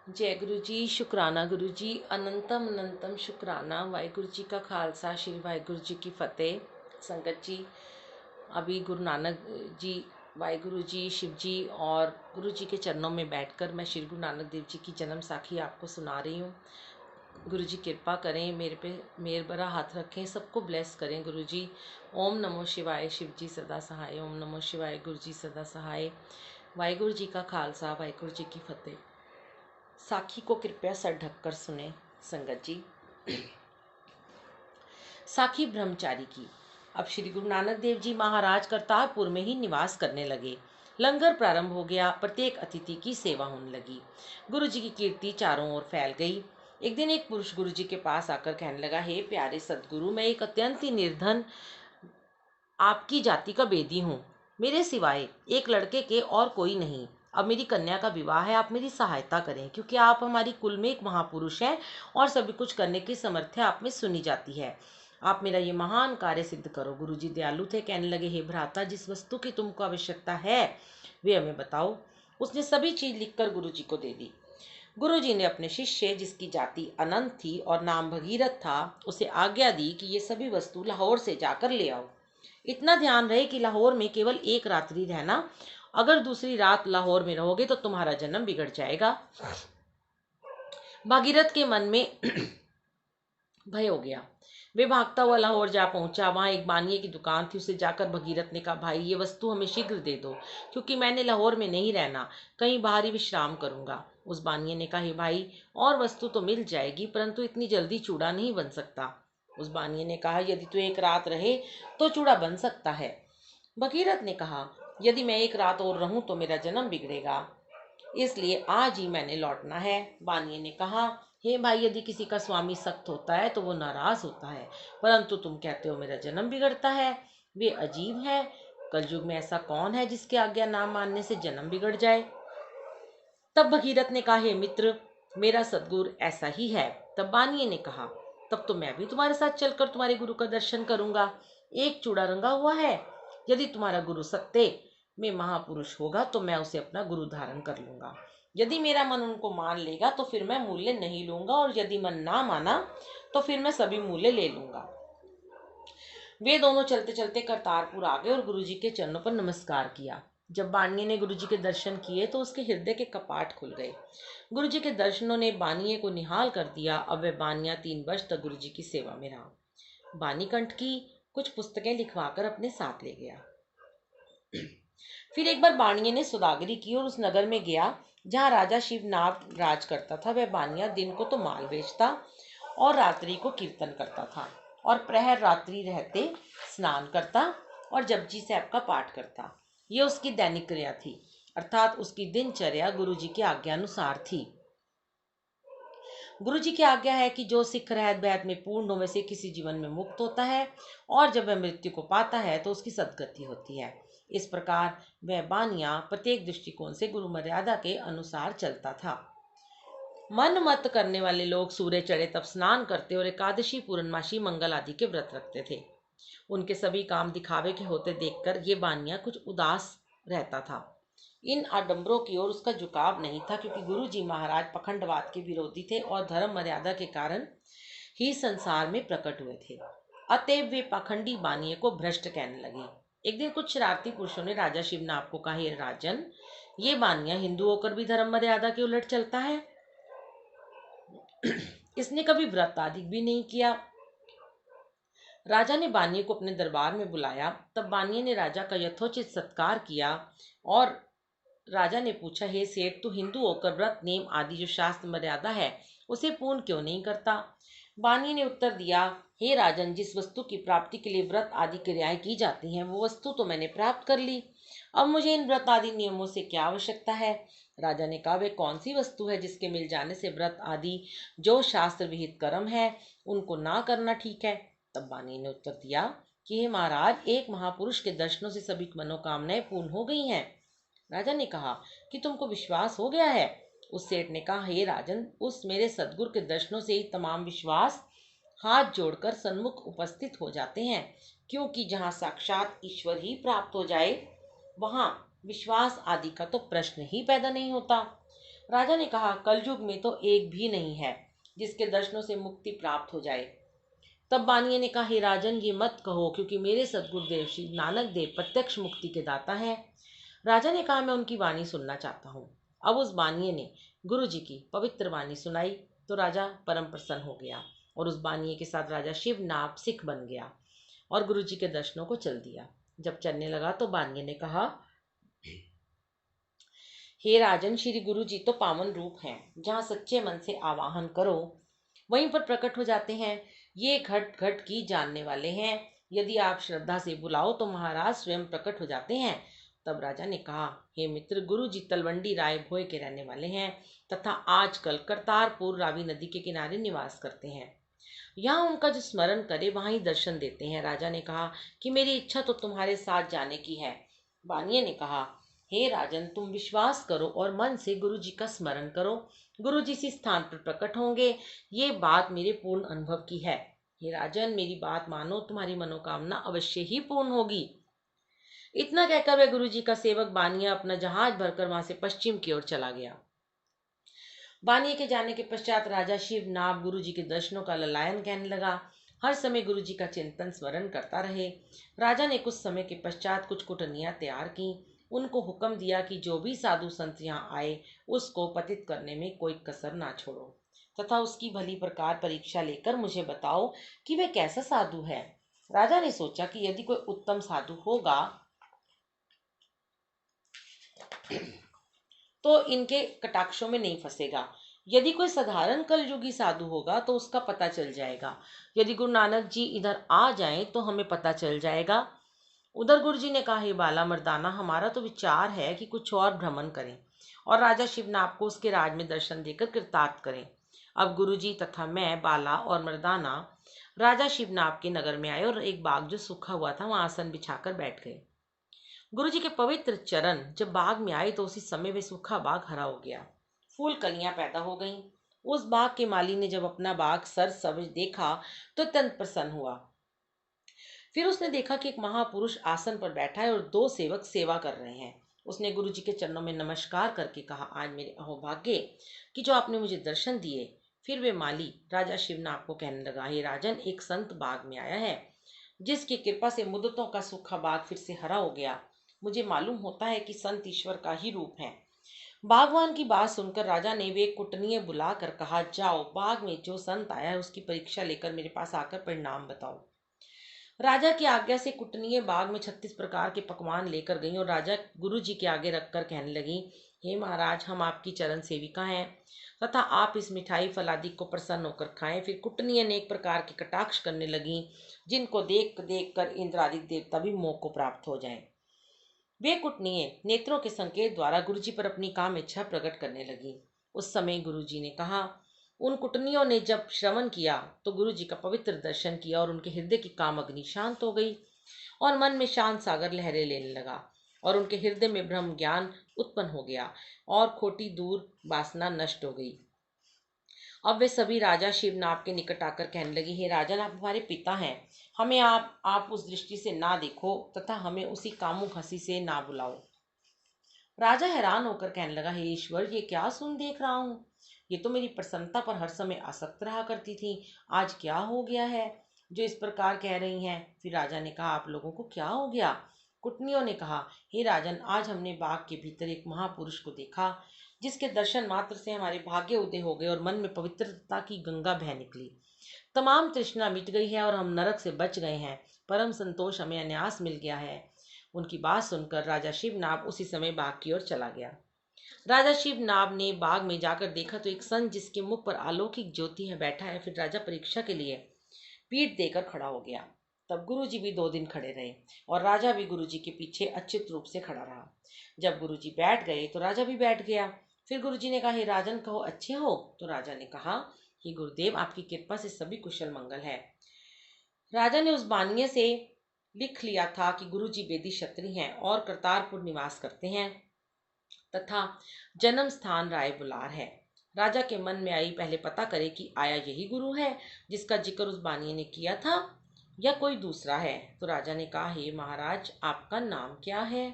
जय गुरु जी, शुक्राना गुरु जी, अनंतम अनंतम शुक्राना। वाहिगुरु जी का खालसा, श्री वाहिगुरु जी की फतेह। संगत जी, अभी गुरु नानक जी, वाहिगुरु जी, शिव जी और गुरु जी के चरणों में बैठकर मैं श्री गुरु नानक देव जी की जन्म साखी आपको सुना रही हूँ। गुरु जी कृपा करें, मेरे पे मेर भरा हाथ रखें, सबको ब्लेस करें गुरु जी। ओम नमो शिवाय, शिव जी सदा सहाय। ओम नमो शिवाय, गुरु जी सदा सहाय। वाहिगुरु जी का खालसा, वाहिगुरु जी की फतेह। साखी को कृपया सर ढककर सुने संगत जी। साखी ब्रह्मचारी की। अब श्री गुरु नानक देव जी महाराज करतारपुर में ही निवास करने लगे। लंगर प्रारंभ हो गया, प्रत्येक अतिथि की सेवा होने लगी। गुरु जी की कीर्ति चारों ओर फैल गई। एक दिन एक पुरुष गुरु जी के पास आकर कहने लगा, हे प्यारे सदगुरु, मैं एक अत्यंत ही निर्धन आपकी जाति का बेदी हूँ। मेरे सिवाय एक लड़के के और कोई नहीं। अब मेरी कन्या का विवाह है, आप मेरी सहायता करें, क्योंकि आप हमारी कुल में एक महापुरुष हैं और सभी कुछ करने की समर्थ्य आप में सुनी जाती है। आप मेरा ये महान कार्य सिद्ध करो। गुरु जी दयालु थे, कहने लगे, हे भ्राता, जिस वस्तु की तुमको आवश्यकता है वे हमें बताओ। उसने सभी चीज लिखकर गुरु जी को दे दी। गुरु जी ने अपने शिष्य, जिसकी जाति अनंत थी और नाम भगीरथ था, उसे आज्ञा दी कि ये सभी वस्तु लाहौर से जाकर ले आओ। इतना ध्यान रहे कि लाहौर में केवल एक रात्रि रहना। अगर दूसरी रात लाहौर में रहोगे तो तुम्हारा जन्म बिगड़ जाएगा। भागीरथ के मन में भय हो गया। वे भागता हुआ लाहौर जा पहुंचा। वहां एक बानिये की दुकान थी। उसे जाकर भगीरथ ने कहा, भाई ये वस्तु हमें शीघ्र दे दो, क्योंकि मैंने लाहौर में नहीं रहना, कहीं बाहर ही विश्राम करूंगा। उस बानिये ने कहा, हे भाई, और वस्तु तो मिल जाएगी, परंतु इतनी जल्दी चूड़ा नहीं बन सकता। उस बानिये ने कहा, यदि तू एक रात रहे तो चूड़ा बन सकता है। भगीरथ ने कहा, यदि मैं एक रात और रहूं तो मेरा जन्म बिगड़ेगा, इसलिए आज ही मैंने लौटना है। बानिये ने कहा, हे भाई, यदि किसी का स्वामी सख्त होता है तो वो नाराज होता है, परंतु तुम कहते हो मेरा जन्म बिगड़ता है। वे अजीब है। कलयुग में ऐसा कौन है जिसकी आज्ञा ना मानने से जन्म बिगड़ जाए। तब भगीरथ ने कहा, हे मित्र, मेरा सद्गुरु ऐसा ही है। तब बानिये ने कहा, तब तो मैं भी तुम्हारे साथ चलकर तुम्हारे गुरु का दर्शन करूंगा। एक चूड़ा रंगा हुआ है। यदि तुम्हारा गुरु सत्य में महापुरुष होगा तो मैं उसे अपना गुरु धारण कर लूंगा। यदि मेरा मन उनको मान लेगा तो फिर मैं मूल्य नहीं लूंगा, और यदि मन ना माना तो फिर मैं सभी मूल्य ले लूंगा। वे दोनों चलते चलते करतारपुर आ गए और गुरु जी के चरणों पर नमस्कार किया। जब बानिये ने गुरु जी के दर्शन किए तो उसके हृदय के कपाट खुल गए। गुरु जी के दर्शनों ने बानिये को निहाल कर दिया। अब वह बानिया 3 वर्ष तक गुरु जी की सेवा में रहा। बानीकंठ की कुछ पुस्तकें लिखवाकर अपने साथ ले गया। फिर एक बार बानिये ने सौदागरी की और उस नगर में गया जहाँ राजा शिवनाग राज करता था। वह बानिया दिन को तो माल बेचता और रात्रि को कीर्तन करता था, और प्रहर रात्रि रहते स्नान करता और जपजी साहब का पाठ करता। ये उसकी दैनिक क्रिया थी, अर्थात उसकी दिनचर्या गुरु जी की आज्ञानुसार थी। गुरु जी की आज्ञा है कि जो सिख रहत बहत में पूर्ण हो, वैसे किसी जीवन में मुक्त होता है, और जब वह मृत्यु को पाता है तो उसकी सदगति होती है। इस प्रकार वह बानिया प्रत्येक दृष्टिकोण से गुरु मर्यादा के अनुसार चलता था। मन मत करने वाले लोग सूर्य चढ़े तब स्नान करते और एकादशी, पूर्णमासी, मंगल आदि के व्रत रखते थे। उनके सभी काम दिखावे के होते देखकर ये बानिया कुछ उदास रहता था। इन आडंबरों की ओर उसका झुकाव नहीं था, क्योंकि गुरु जी महाराज पखंडवाद के विरोधी थे और धर्म मर्यादा के कारण ही संसार में प्रकट हुए थे। अतएव वे पाखंडी बानिये को भ्रष्ट कहने लगे। एक दिन कुछ शरारती पुरुषों ने राजा शिवनाथ को कहा, हे राजन, ये बानिया हिंदू होकर भी धर्म मर्यादा के उलट चलता है। इसने कभी व्रत आदि भी नहीं किया। राजा ने बानिये को अपने दरबार में बुलाया। तब बानिये ने राजा का यथोचित सत्कार किया और राजा ने पूछा, हे सेठ, तू हिंदू होकर व्रत नेम आदि जो शास्त्र मर्यादा है उसे पूर्ण क्यों नहीं करता। बानिये ने उत्तर दिया, हे राजन, जिस वस्तु की प्राप्ति के लिए व्रत आदि क्रियाएं की जाती हैं वो वस्तु तो मैंने प्राप्त कर ली। अब मुझे इन व्रत आदि नियमों से क्या आवश्यकता है। राजा ने कहा, वे कौन सी वस्तु है जिसके मिल जाने से व्रत आदि जो शास्त्र विहित कर्म है उनको ना करना ठीक है। तब बानिये ने उत्तर दिया कि हे महाराज, एक महापुरुष के दर्शनों से सभी मनोकामनाएं पूर्ण हो गई हैं। राजा ने कहा कि तुमको विश्वास हो गया है। उस सेठ ने कहा, हे राजन, उस मेरे सदगुरु के दर्शनों से ही तमाम विश्वास हाथ जोड़कर सन्मुख उपस्थित हो जाते हैं, क्योंकि जहाँ साक्षात ईश्वर ही प्राप्त हो जाए वहाँ विश्वास आदि का तो प्रश्न ही पैदा नहीं होता। राजा ने कहा, कलयुग में तो एक भी नहीं है जिसके दर्शनों से मुक्ति प्राप्त हो जाए। तब बानिए ने कहा, हे राजन, ये मत कहो, क्योंकि मेरे सदगुरुदेव श्री नानक देव प्रत्यक्ष मुक्ति के दाता हैं। राजा ने कहा, मैं उनकी वाणी सुनना चाहता हूँ। अब उस बानिए ने गुरु जी की पवित्र वाणी सुनाई तो राजा परम प्रसन्न हो गया और उस बानिए के साथ राजा शिवनाभ सिख बन गया और गुरु जी के दर्शनों को चल दिया। जब चलने लगा तो बानिए ने कहा, हे राजन, श्री गुरु जी तो पावन रूप हैं, जहाँ सच्चे मन से आवाहन करो वहीं पर प्रकट हो जाते हैं। ये घट घट की जानने वाले हैं, यदि आप श्रद्धा से बुलाओ तो महाराज स्वयं प्रकट हो जाते हैं। तब राजा ने कहा, हे मित्र, गुरु जी तलवंडी राय भोय के रहने वाले हैं तथा आजकल करतारपुर रावी नदी के किनारे निवास करते हैं। यहाँ उनका जो स्मरण करे वहां ही दर्शन देते हैं। राजा ने कहा कि मेरी इच्छा तो तुम्हारे साथ जाने की है। बानिए ने कहा, हे राजन, तुम विश्वास करो और मन से गुरु जी का स्मरण करो, गुरु जी इसी स्थान पर प्रकट होंगे। ये बात मेरे पूर्ण अनुभव की है। हे राजन, मेरी बात मानो, तुम्हारी मनोकामना अवश्य ही पूर्ण होगी। इतना कहकर वह गुरु जी का सेवक बानिया अपना जहाज भरकर वहां से पश्चिम की ओर चला गया। बानिए के जाने के पश्चात राजा शिवनाभ गुरु जी के दर्शनों का ललायन कहने लगा। हर समय गुरु जी का चिंतन स्मरण करता रहे। राजा ने कुछ समय के पश्चात कुछ कुटनियां तैयार की। उनको हुक्म दिया कि जो भी साधु संत यहाँ आए उसको पतित करने में कोई कसर ना छोड़ो तथा उसकी भली प्रकार परीक्षा लेकर मुझे बताओ कि वह कैसा साधु है। राजा ने सोचा कि यदि कोई उत्तम साधु होगा तो इनके कटाक्षों में नहीं फंसेगा। यदि कोई साधारण कलयुगी साधु होगा तो उसका पता चल जाएगा। यदि गुरु नानक जी इधर आ जाएं तो हमें पता चल जाएगा। उधर गुरु जी ने कहा, हे बाला मर्दाना, हमारा तो विचार है कि कुछ और भ्रमण करें और राजा शिवनाभ को उसके राज में दर्शन देकर कृतार्थ करें। अब गुरु जी तथा मैं, बाला और मर्दाना, राजा शिवनाभ के नगर में आए और एक बाग जो सूखा हुआ था वहां आसन बिछाकर बैठ गए। गुरु जी के पवित्र चरण जब बाग में आए तो उसी समय वे सूखा बाग हरा हो गया, फूल कलियां पैदा हो गईं। उस बाग के माली ने जब अपना बाग सर सबज देखा तो अत्यंत प्रसन्न हुआ। फिर उसने देखा कि एक महापुरुष आसन पर बैठा है और दो सेवक सेवा कर रहे हैं। उसने गुरु जी के चरणों में नमस्कार करके कहा, आज मेरे अहोभाग्य कि जो आपने मुझे दर्शन दिए। फिर वे माली राजा शिवनाभ को कहने लगा, हे राजन, एक संत बाग में आया है जिसकी कृपा से मुद्दतों का सूखा बाग फिर से हरा हो गया। मुझे मालूम होता है कि संत ईश्वर का ही रूप है। बागवान की बात सुनकर राजा ने वे कुटनीय बुलाकर कहा, जाओ, बाग में जो संत आया है उसकी परीक्षा लेकर मेरे पास आकर परिणाम बताओ। राजा की आज्ञा से कुटनीय बाग में 36 प्रकार के पकवान लेकर गई और राजा गुरु जी के आगे रखकर कहने लगी, हे महाराज, हम आपकी चरण सेविका हैं तथा आप इस मिठाई फलादि को प्रसन्न होकर खाएं। फिर कुटनीय ने एक प्रकार के कटाक्ष करने लगी जिनको देख देख कर इंद्र आदि देवता भी मोह को प्राप्त हो जाएं। वे कुटनीय नेत्रों के संकेत द्वारा गुरु जी पर अपनी काम इच्छा प्रकट करने लगी। उस समय गुरु जी ने कहा, उन कुटनियों ने जब श्रवण किया तो गुरु जी का पवित्र दर्शन किया और उनके हृदय की काम अग्नि शांत हो गई और मन में शांत सागर लहरें लेने लगा और उनके हृदय में ब्रह्म ज्ञान उत्पन्न हो गया और खोटी दूर वासना नष्ट हो गई। अब वे सभी राजा शिवनाभ के निकट आकर कहने लगे, हे राजन, आप हमारे पिता हैं, हमें आप उस दृष्टि से ना देखो तथा हमें उसी कामुक हंसी से ना बुलाओ। राजा हैरान होकर कहने लगा, हे ईश्वर, ये क्या सुन देख रहा हूँ। ये तो मेरी प्रसन्नता पर हर समय आसक्त रहा करती थी, आज क्या हो गया है जो इस प्रकार कह रही हैं। फिर राजा ने कहा, आप लोगों को क्या हो गया। कुटनियों ने कहा, हे राजन, आज हमने बाग के भीतर एक महापुरुष को देखा जिसके दर्शन मात्र से हमारे भाग्य उदय हो गए और मन में पवित्रता की गंगा बह निकली। तमाम तृष्णा मिट गई है और हम नरक से बच गए हैं। परम संतोष हमें अन्यास मिल गया है। उनकी बात सुनकर राजा शिवनाभ उसी समय बाग की ओर चला गया। राजा शिवनाभ ने बाग में जाकर देखा तो एक संत जिसके मुख पर अलौकिक ज्योति है बैठा है। फिर राजा परीक्षा के लिए पीठ देकर खड़ा हो गया। तब गुरु जी भी 2 दिन खड़े रहे और राजा भी गुरु जी के पीछे अच्छित रूप से खड़ा रहा। जब गुरु जी बैठ गए तो राजा भी बैठ गया। फिर गुरु जी ने कहा, हे राजन, कहो अच्छे हो। तो राजा ने कहा, हे गुरुदेव, आपकी कृपा से सभी कुशल मंगल है। राजा ने उस बानिए से लिख लिया था कि गुरु जी बेदी क्षत्रिय हैं और करतारपुर निवास करते हैं तथा जन्म स्थान राय बुलार है। राजा के मन में आई, पहले पता करे कि आया यही गुरु है जिसका जिक्र उस बानिए ने किया था या कोई दूसरा है। तो राजा ने कहा, हे महाराज, आपका नाम क्या है।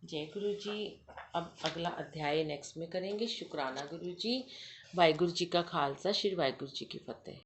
जय गुरु जी। अब अगला अध्याय नेक्स्ट में करेंगे। शुक्राना गुरु जी। वाहिगुरु जी का खालसा, श्री वाहिगुरु जी की फतेह।